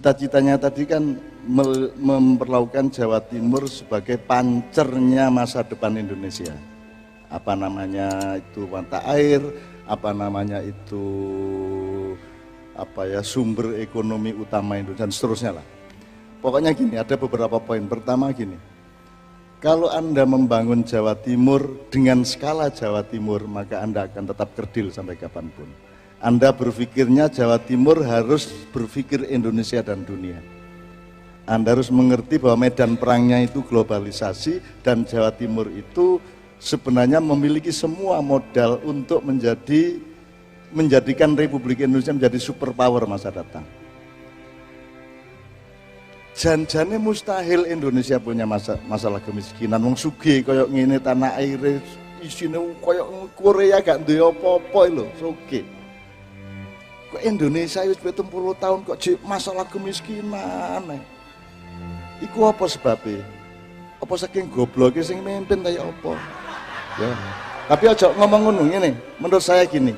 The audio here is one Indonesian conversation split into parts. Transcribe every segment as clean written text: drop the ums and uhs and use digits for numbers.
cita-citanya tadi kan memperlakukan Jawa Timur sebagai pancernya masa depan Indonesia. Apa namanya itu mata air, apa namanya itu sumber ekonomi utama Indonesia dan seterusnya lah. Pokoknya gini, ada beberapa poin. Pertama gini, kalau Anda membangun Jawa Timur dengan skala Jawa Timur, maka Anda akan tetap kerdil sampai kapanpun. Anda berpikirnya Jawa Timur harus berpikir Indonesia dan dunia. Anda harus mengerti bahwa medan perangnya itu globalisasi dan Jawa Timur itu sebenarnya memiliki semua modal untuk menjadikan Republik Indonesia menjadi superpower masa datang. Jan-jane mustahil Indonesia punya masalah kemiskinan. Wong sugih koyok ngene tanah air isine koyok Korea gak duwe apa-apa lho, sugih. Kok Indonesia wis 70 tahun kok masalah kemiskinan. Iku apa sebabnya? Apa saking gobloke sing mimpin ta ya apa? Ya. Tapi aja ngomong ngono ngene, menurut saya gini.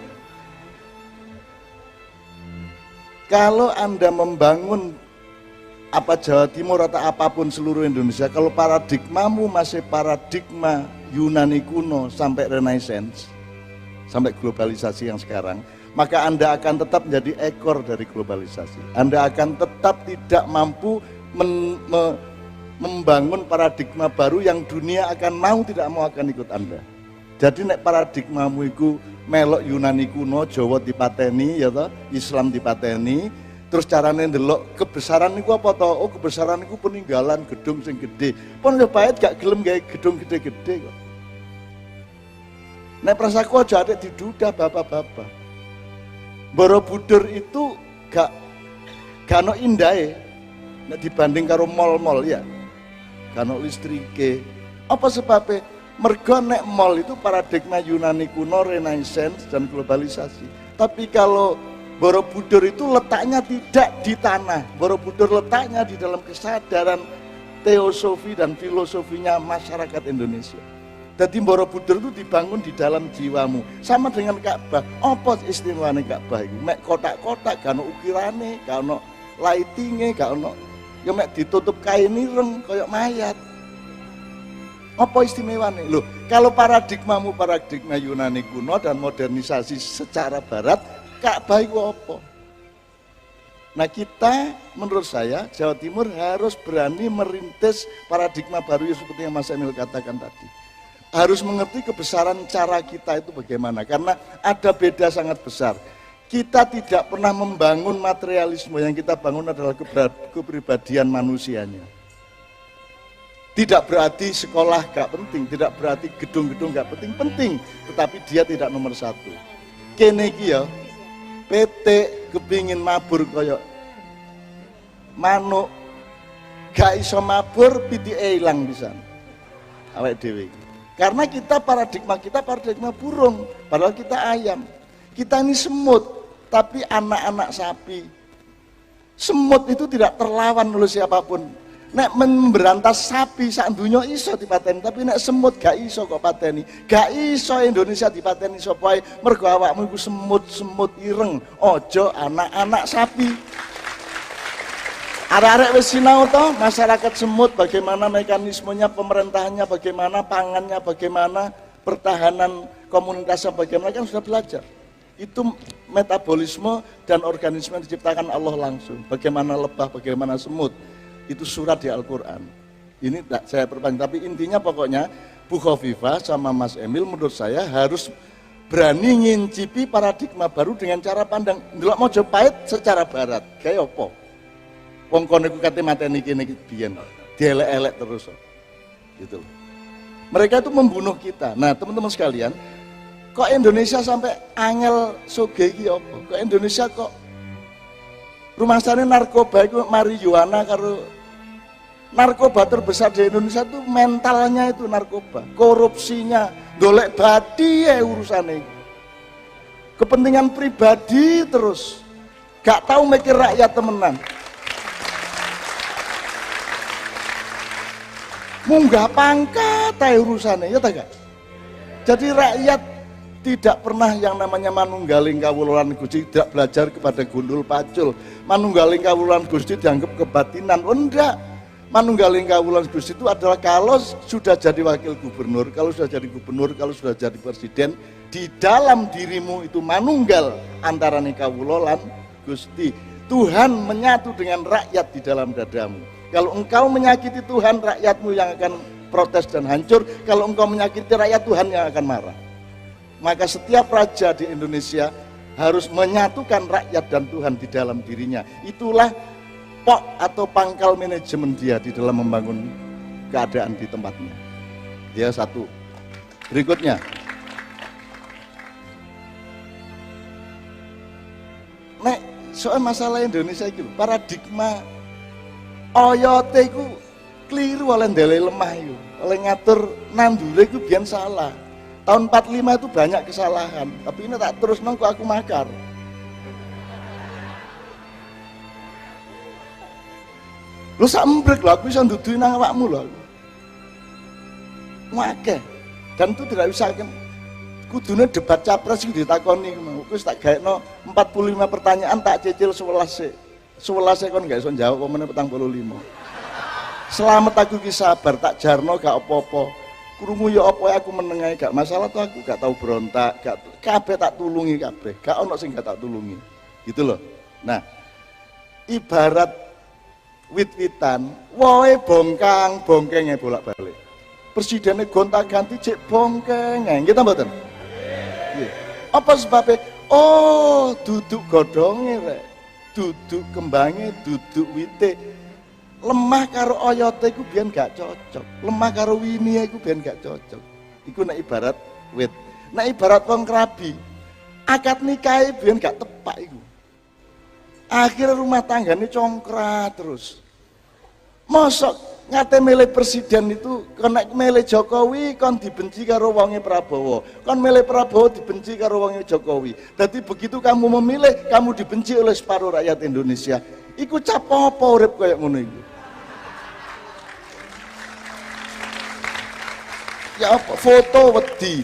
Kalau Anda membangun apa Jawa Timur atau apapun seluruh Indonesia, kalau paradigmamu masih paradigma Yunani kuno sampai Renaissance, sampai globalisasi yang sekarang, maka Anda akan tetap menjadi ekor dari globalisasi. Anda akan tetap tidak mampu membangun paradigma baru yang dunia akan mau tidak mau akan ikut Anda. Jadi nek paradigmamu itu melok Yunani kuno, Jawa dipateni ya toh, Islam dipateni, terus carane ndelok kebesaran niku apa toh? Oh, kebesaran niku peninggalan gedung sing gede. Pun yo bae gak gelem gawe gedung gede-gede kok. Nek prasaku aja ada diduda bapak-bapak. Borobudur itu gak ono indahe. Nek dibanding karo mall-mall ya, kan listrike. Apa sebabnya? Mergo nek mall itu paradigma Yunani kuno, Renaissance dan globalisasi. Tapi kalau Borobudur itu letaknya tidak di tanah. Borobudur letaknya di dalam kesadaran teosofi dan filosofinya masyarakat Indonesia. Jadi Borobudur itu dibangun di dalam jiwamu. Sama dengan Ka'bah. Apa istimewanya Ka'bah itu? Mek kotak-kotak, gak ono ukirane, gak ono lightinge, gak ono ya mek ditutup kain ireng kayak mayat. Apa istimewanya? Loh, kalau paradigmamu paradigma Yunani kuno dan modernisasi secara barat, Ka'bah itu apa? Nah kita, menurut saya, Jawa Timur harus berani merintis paradigma baru seperti yang Mas Emil katakan tadi. Harus mengerti kebesaran cara kita itu bagaimana, karena ada beda sangat besar. Kita tidak pernah membangun materialisme, yang kita bangun adalah kepribadian manusianya. Tidak berarti sekolah gak penting, tidak berarti gedung-gedung gak penting, penting, tetapi dia tidak nomor satu. Kene iki ya, PT kepingin mabur koyok manuk, gak iso mabur, PTE ilang bisa. Awake dhewe. Karena kita paradigma burung, padahal kita ayam. Kita ini semut, tapi anak-anak sapi. Semut itu tidak terlawan oleh siapapun. Nek memberantas sapi sak dunya iso dipateni, tapi nek semut gak iso kok pateni. Gak iso Indonesia dipateni sapa ae, mergo awakmu iku semut ireng, ojo anak-anak sapi. Arek-arek wis sinau to, masyarakat semut bagaimana mekanismenya, pemerintahannya bagaimana, pangannya bagaimana, pertahanan komunitasnya bagaimana, kan sudah belajar. Itu metabolisme dan organisme yang diciptakan Allah langsung. Bagaimana lebah, bagaimana semut. Itu surat di Al-Quran. Ini tak saya perpanjang, tapi intinya pokoknya Bu Khofifah sama Mas Emil menurut saya harus berani ngincipi paradigma baru dengan cara pandang. Ndelok Mojopahit secara barat, kayak apa? Wong kono iku kate mateni kene iki biyen, dielek-elek terus. Gitu. Mereka itu membunuh kita. Nah, teman-teman sekalian, kok Indonesia sampai angel soge iki apa? Kok Indonesia kok rumah sana narkoba itu marijuana karo narkoba terbesar di Indonesia itu mentalnya itu narkoba, korupsinya, golek badi ya urusannya. Kepentingan pribadi terus, gak tahu mikir rakyat temenan. Munggah pangkat ya urusannya, ya tak? Jadi rakyat Tidak pernah yang namanya manunggaling kawulolan Gusti tidak belajar kepada gundul pacul. Manunggaling kawulolan Gusti dianggap kebatinan. Oh enggak. Manunggaling kawulolan Gusti itu adalah kalau sudah jadi wakil gubernur, kalau sudah jadi gubernur, kalau sudah jadi presiden, di dalam dirimu itu manunggal antara kawulolan Gusti. Tuhan menyatu dengan rakyat di dalam dadamu. Kalau engkau menyakiti Tuhan, rakyatmu yang akan protes dan hancur. Kalau engkau menyakiti rakyat, Tuhan yang akan marah. Maka setiap raja di Indonesia harus menyatukan rakyat dan Tuhan di dalam dirinya. Itulah pok atau pangkal manajemen dia di dalam membangun keadaan di tempatnya. Dia satu. Berikutnya, nek soal masalah Indonesia itu paradigma oyote itu keliru oleh ndelai lemah itu, oleh ngatur nandure itu biar salah. Tahun 45 itu banyak kesalahan, tapi ini tak terus nongko aku makar. Lu sak embrek lho, aku bisa nduduhi nang awakmu lho. Wakeh. Dan itu tidak bisa kan. Kudune debat capres iki ditakoni ngono. Wis tak gaekno 45 pertanyaan tak cicil 11. 11 kon gak iso jawab kok meneh 45. Selamat aku ki sabar tak jarno gak apa-apa. Krungu ya apa aku menengahi gak masalah tuh aku gak tahu berontak, gak kabeh tak tulungi kabeh. Gak ono sing gak tak tulungi. Gitu loh. Nah, ibarat wit-witan, woe bongkang-bongkenge bolak-balik. Presidennya gonta-ganti cek bongkenge, kita mboten? Nggih. Apa sebabnya? Oh, duduk godhonge rek. Duduk kembange, duduk wite. Lemah karo oyote iku biyen gak cocok. Lemah karo winie iku biyen gak cocok. Iku nek ibarat wit. Nek ibarat wong krabi. Akad nikahe biyen gak tepak iku. Akhirnya rumah tanggane congkrat terus. Mosok ngate milih presiden itu kon nek milih Jokowi kon dibenci karo wonge Prabowo. Kon milih Prabowo dibenci karo wonge Jokowi. Jadi begitu kamu memilih, kamu dibenci oleh separuh rakyat Indonesia. Iku cap apa urip kaya ngono iku? Ya apa foto wedi.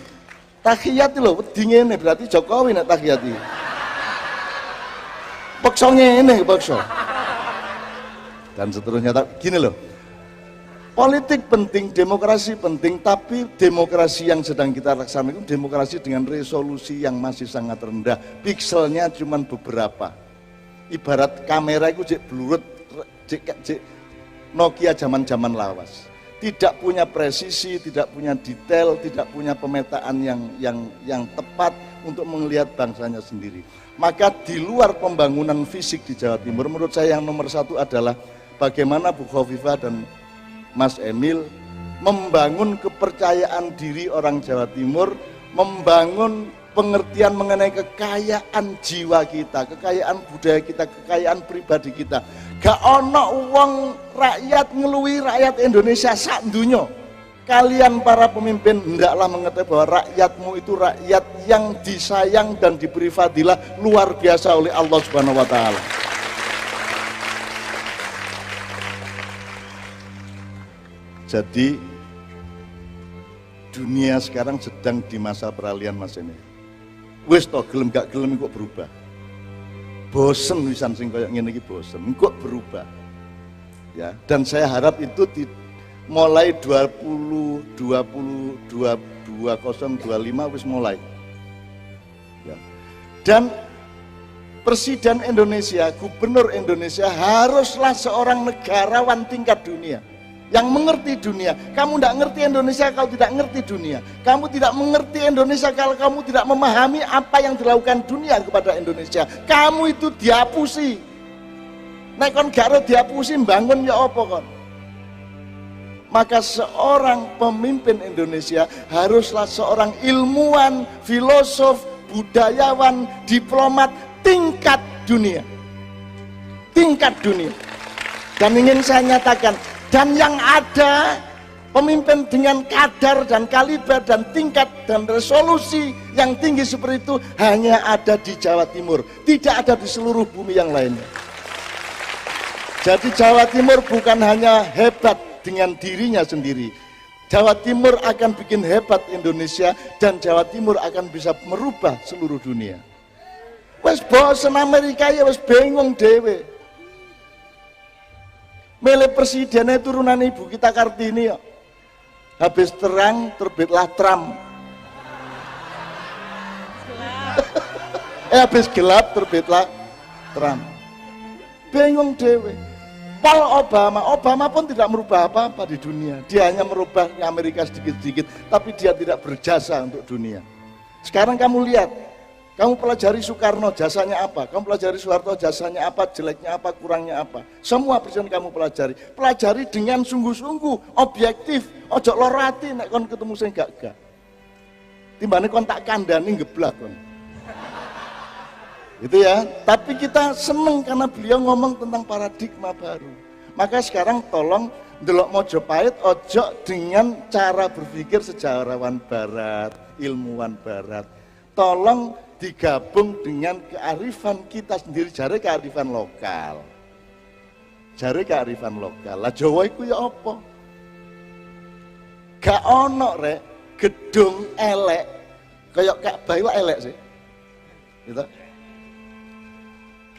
Tahiyat lho wedi ngene berarti Jokowi nek tahiyat iki. Paksa ngene paksa. Dan seterusnya gini loh. Politik penting, demokrasi penting, tapi demokrasi yang sedang kita laksanakan itu demokrasi dengan resolusi yang masih sangat rendah. Pikselnya cuma beberapa. Ibarat kamera itu cek blurut, cek Nokia zaman-zaman lawas. Tidak punya presisi, tidak punya detail, tidak punya pemetaan yang tepat untuk melihat bangsanya sendiri. Maka di luar pembangunan fisik di Jawa Timur, menurut saya yang nomor satu adalah bagaimana Bu Khofifah dan Mas Emil membangun kepercayaan diri orang Jawa Timur, membangun pengertian mengenai kekayaan jiwa kita, kekayaan budaya kita, kekayaan pribadi kita. Gak ono wong rakyat ngeluhi rakyat Indonesia sak dunyo. Kalian para pemimpin hendaklah mengetahui bahwa rakyatmu itu rakyat yang disayang dan diberi fadilah luar biasa oleh Allah Subhanahu wa taala. Jadi dunia sekarang sedang di masa peralihan Mas ini. Wis to gelem gak gelem kok berubah. Bosen wisan sing koyo ngene iki bosen, kok berubah. Ya, dan saya harap itu mulai 2025 wis mulai. Ya. Dan Presiden Indonesia, Gubernur Indonesia haruslah seorang negarawan tingkat dunia. Yang mengerti dunia. Kamu tidak ngerti Indonesia kalau tidak ngerti dunia. Kamu tidak mengerti Indonesia kalau kamu tidak memahami apa yang dilakukan dunia kepada Indonesia. Kamu itu dihapusi. Nek kon gak dihapusi bangun ya apa kon? Maka seorang pemimpin Indonesia haruslah seorang ilmuwan, filosof, budayawan, diplomat tingkat dunia. Tingkat dunia. Dan ingin saya nyatakan, dan yang ada pemimpin dengan kadar dan kaliber dan tingkat dan resolusi yang tinggi seperti itu hanya ada di Jawa Timur, tidak ada di seluruh bumi yang lainnya. Jadi Jawa Timur bukan hanya hebat dengan dirinya sendiri, Jawa Timur akan bikin hebat Indonesia, dan Jawa Timur akan bisa merubah seluruh dunia. Wes bosen Amerika ya, wes bingung dewe. Milih presidennya turunan ibu kita Kartini ya. Habis terang terbitlah Trump. Habis gelap terbitlah Trump. Bingung dewe. Paul Obama pun tidak merubah apa-apa di dunia. Dia hanya merubah Amerika sedikit-sedikit, tapi dia tidak berjasa untuk dunia. Sekarang kamu lihat, kamu pelajari Soekarno jasanya apa, kamu pelajari Soeharto jasanya apa, jeleknya apa, kurangnya apa. Semua presiden kamu pelajari. Pelajari dengan sungguh-sungguh, objektif. Ojo lorati nek kon ketemu sing gak. Timbane kon tak kandani geblak kon. Itu ya, tapi kita seneng karena beliau ngomong tentang paradigma baru. Maka sekarang tolong ndelok Mojopahit ojo dengan cara berpikir sejarawan barat, ilmuwan barat. Tolong digabung dengan kearifan kita sendiri, jare kearifan lokal. Jare kearifan lokal. Lah Jawa iku ya apa? Gak ono rek gedung elek kayak Ka'bah iku elek sih. Gitu.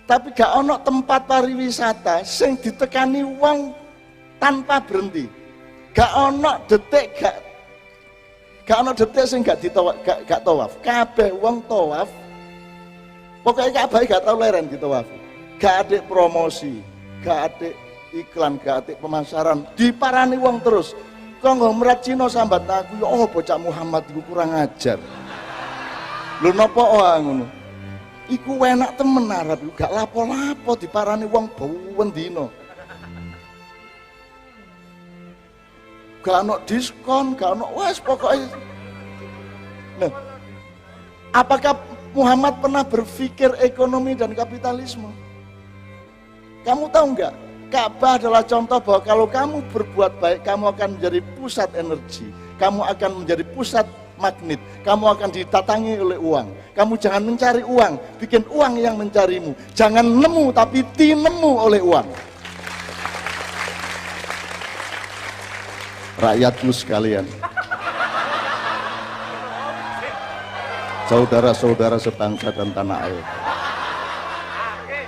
Tapi gak ono tempat pariwisata sing ditekani wong tanpa berhenti. Gak ono detik sing gak tawaf. Kabeh wong tawaf. Pokoknya Ka'bah gak tau leren ditawaf. Gak ada promosi, gak ada iklan, gak ada pemasaran. Diparani wong terus. Kanggo merat Cina sambat aku, ya oh bocah Muhammad iku kurang ajar. Lho napa ngono? Iku enak temen Arab, gak lapo-lapo diparani wong bawen dino. Gak ono diskon, gak ono wes pokoknya. Nah, apakah Muhammad pernah berpikir ekonomi dan kapitalisme? Kamu tahu nggak? Ka'bah adalah contoh bahwa kalau kamu berbuat baik, kamu akan menjadi pusat energi, kamu akan menjadi pusat magnet, kamu akan ditatangi oleh uang. Kamu jangan mencari uang, bikin uang yang mencarimu. Jangan nemu tapi tinemu oleh uang. Rakyatku sekalian, saudara-saudara sebangsa dan tanah air,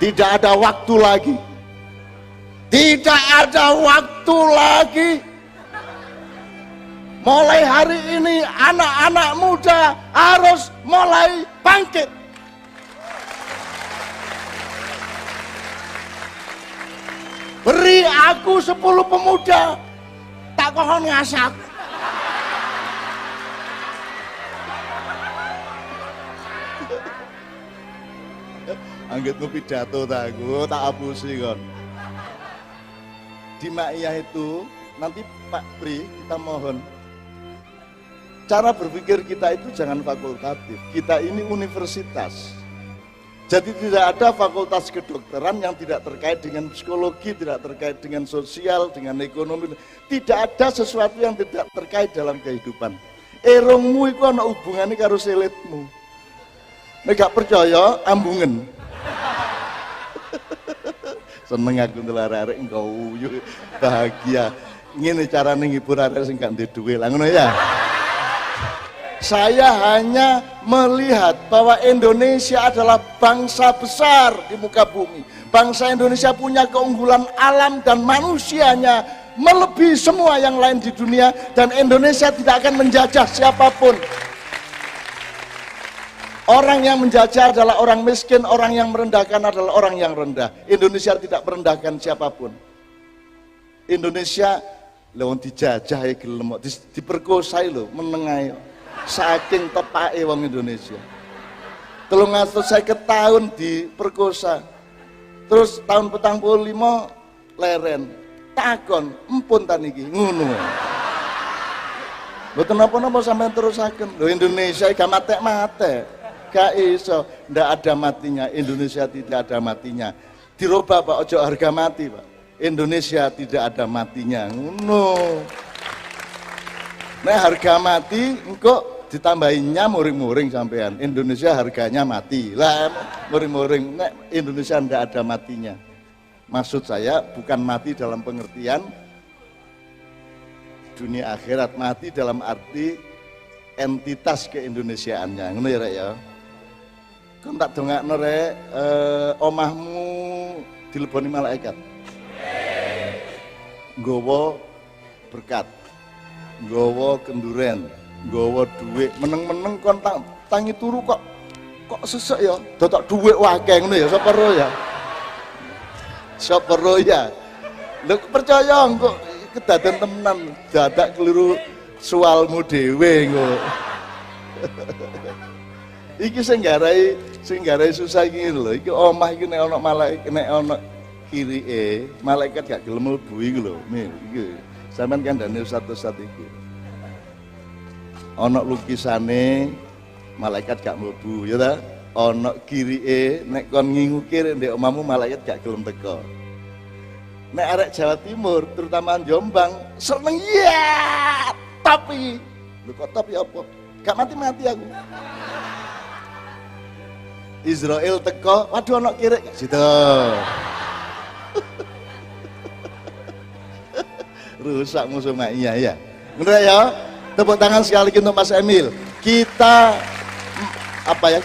tidak ada waktu lagi. Tidak ada waktu lagi. Mulai hari ini anak-anak muda harus mulai bangkit. Beri aku 10 pemuda, tak kohon ngasak. Anggitmu pidato tak hapusi kon. Di Maiyah itu nanti Pak Pri kita mohon cara berpikir kita itu jangan fakultatif. Kita ini universitas. Jadi tidak ada fakultas kedokteran yang tidak terkait dengan psikologi, tidak terkait dengan sosial, dengan ekonomi. Tidak ada sesuatu yang tidak terkait dalam kehidupan. Erongmu itu ada hubungannya karo selitmu. Nek gak percaya ambungen. Seneng aku ndelok arek engko bahagia. Ngene carane ngibur arek sing gak ndek duwe. Lah ngono ya. Saya hanya melihat bahwa Indonesia adalah bangsa besar di muka bumi. Bangsa Indonesia punya keunggulan alam dan manusianya melebihi semua yang lain di dunia, dan Indonesia tidak akan menjajah siapapun. Orang yang menjajah adalah orang miskin, orang yang merendahkan adalah orang yang rendah. Indonesia tidak merendahkan siapapun. Indonesia lewat dijajah ya gelem, diperkosai lho, menengai saking tepake wong Indonesia. 350 tahun diperkosa. Terus tahun 45 leren. Takon, empun ta niki ngono. Mboten napa-napa sampean terusaken. Lho Indonesia gak mate-mate. Gak iso, ndak ada matinya. Indonesia tidak ada matinya. Dirubah Pak, ojo harga mati Pak. Indonesia tidak ada matinya. Ngono. Nah harga mati engko ditambahinnya muring-muring sampean. Indonesia harganya mati. Lah muring-muring. Nek Indonesia ndak ada matinya. Maksud saya bukan mati dalam pengertian dunia akhirat, mati dalam arti entitas keindonesiaannya, ngono ya Rek ya. Kon tak dongakno Rek, omahmu dileboni malaikat. Nggawa berkat, nggawa kenduren, nggawa duit, meneng-meneng kon tangi turu kok sesek ya, dotok duit wakeh ngono ya, sapa ro ya. Sapa ro ya. Lho percaya kok kedaden temenan, dadak keliru sualmu dhewe engko. Iki sing garai susah iki lho, iki omah iki nek ana malaikat, nek ana kirike, malaikat gak gelem mlebu iki lho. Nih, iki. Sampeyan kandhane ustaz-ustaz iki. Ana lukisane malaikat gak mlebu, ya ta? Ana kirike, nek kon ngingukir ndek omahmu malaikat gak gelem teko. Nek arek Jawa Timur, terutama Jombang, seneng ya, tapi lho kok tapi apa? Gak mati-mati aku. Israel teko, waduh ana kirik situ. Rusak musuh iya ya. Bener ya? Tepuk tangan sekali lagi untuk Mas Emil. Kita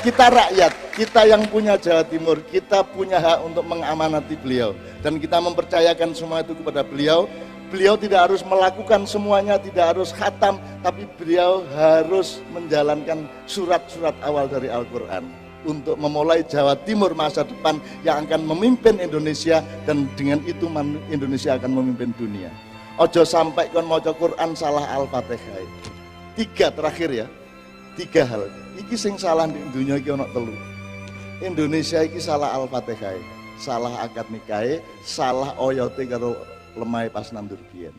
kita rakyat, kita yang punya Jawa Timur, kita punya hak untuk mengamanati beliau dan kita mempercayakan semua itu kepada beliau. Beliau tidak harus melakukan semuanya, tidak harus khatam, tapi beliau harus menjalankan surat-surat awal dari Al-Quran untuk memulai Jawa Timur masa depan yang akan memimpin Indonesia, dan dengan itu Indonesia akan memimpin dunia. Ojo sampai kon maca Quran salah Al-Fatihah. 3 terakhir ya, 3 hal. Iki sing salah di dunia iki ana 3. Indonesia iki salah Al-Fatihah, salah akad nikahe, salah oyote karo lemah pas nandur biyen.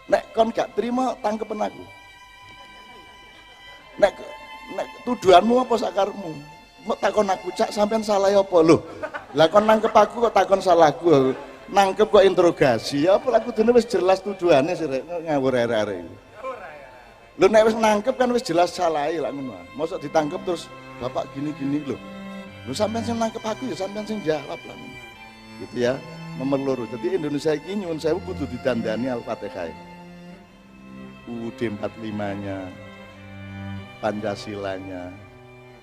Nek kon gak terima tangkepen aku. Nek tuduhanmu apa sakarmu? Mau takon aku cak sampean salah apa lho? Lah kon nangkep aku kok takon salahku. Nangkep kok interogasi. Ya apa aku dene wis jelas tuduhane sih rek ngawur arek-arek iki. Lho nek wis nangkep kan wis jelas salahe lak ngono. Mosok ditangkep terus bapak gini-gini lho. Lho sampean sing nangkep aku ya sampean sing jawab lah. Gitu ya. Nomor 2. Jadi Indonesia iki nyuwun sewu kudu didandani Al-Fatihah. UUD 45-nya, Pancasilanya.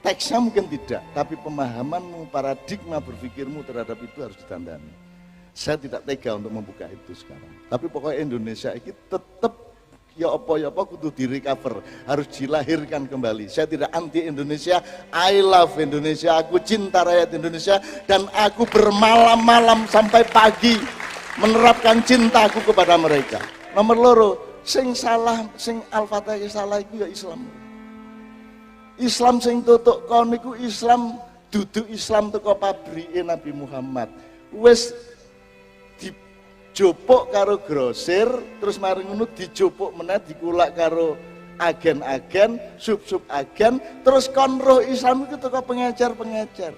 Teksnya mungkin tidak, tapi pemahamanmu, paradigma berpikirmu terhadap itu harus didandani. Saya tidak tega untuk membuka itu sekarang. Tapi pokoknya Indonesia ini tetap ya apa kudu di-recover, harus dilahirkan kembali. Saya tidak anti Indonesia, I love Indonesia, aku cinta rakyat Indonesia, dan aku bermalam-malam sampai pagi menerapkan cintaku kepada mereka. Nomor 2, sing salah, sing Al-Fatihah salah itu ya Islam. Islam sing tutuk kon niku Islam duduk Islam teko pabrike Nabi Muhammad. Wis dijupuk karo grosir, terus mari ngono dijupuk meneh dikulak karo agen-agen, sub-sub agen, terus kon roh Islam itu teko pengecer-pengecer.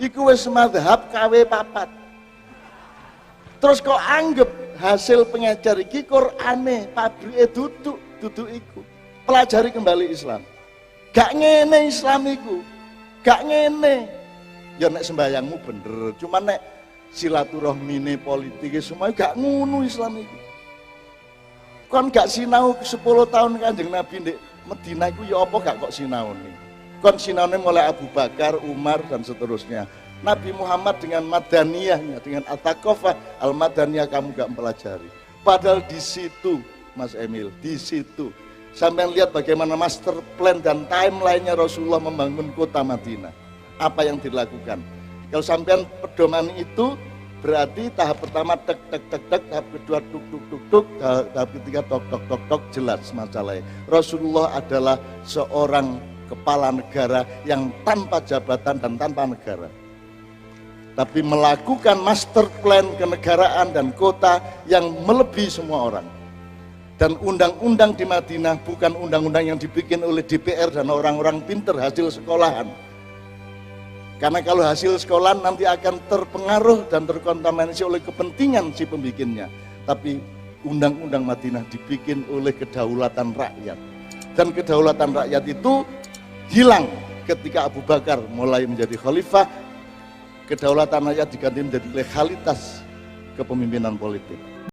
Iku wis mazhab KW 4. Terus kok anggap hasil pengecer iki Qur'ane, pabrike duduk iku. Pelajari kembali Islam. Gak ngene Islam iku, gak ngene. Ya nek sembayangmu bener, cuma nek silaturahmine politik semua gak ngono Islam iku. Kon gak sinau 10 tahun Kanjeng Nabi ndek Madinah iku ya apa gak kok sinaune. Kon sinaune mulai Abu Bakar, Umar dan seterusnya. Nabi Muhammad dengan madaniyahnya, dengan at-taqafah al-madaniyah kamu gak mempelajari. Padahal di situ Mas Emil, di situ sampai lihat bagaimana master plan dan timeline-nya Rasulullah membangun kota Madinah. Apa yang dilakukan? Kalau sampean pedoman itu berarti tahap pertama tek tek tek tek, tahap kedua tuk tuk tuk tuk, tahap ketiga tok tok tok tok, jelas masalahnya. Rasulullah adalah seorang kepala negara yang tanpa jabatan dan tanpa negara, tapi melakukan master plan kenegaraan dan kota yang melebihi semua orang. Dan undang-undang di Madinah bukan undang-undang yang dibikin oleh DPR dan orang-orang pinter hasil sekolahan. Karena kalau hasil sekolahan nanti akan terpengaruh dan terkontaminasi oleh kepentingan si pembikinnya. Tapi undang-undang Madinah dibikin oleh kedaulatan rakyat. Dan kedaulatan rakyat itu hilang ketika Abu Bakar mulai menjadi khalifah. Kedaulatan rakyat diganti menjadi legalitas kepemimpinan politik.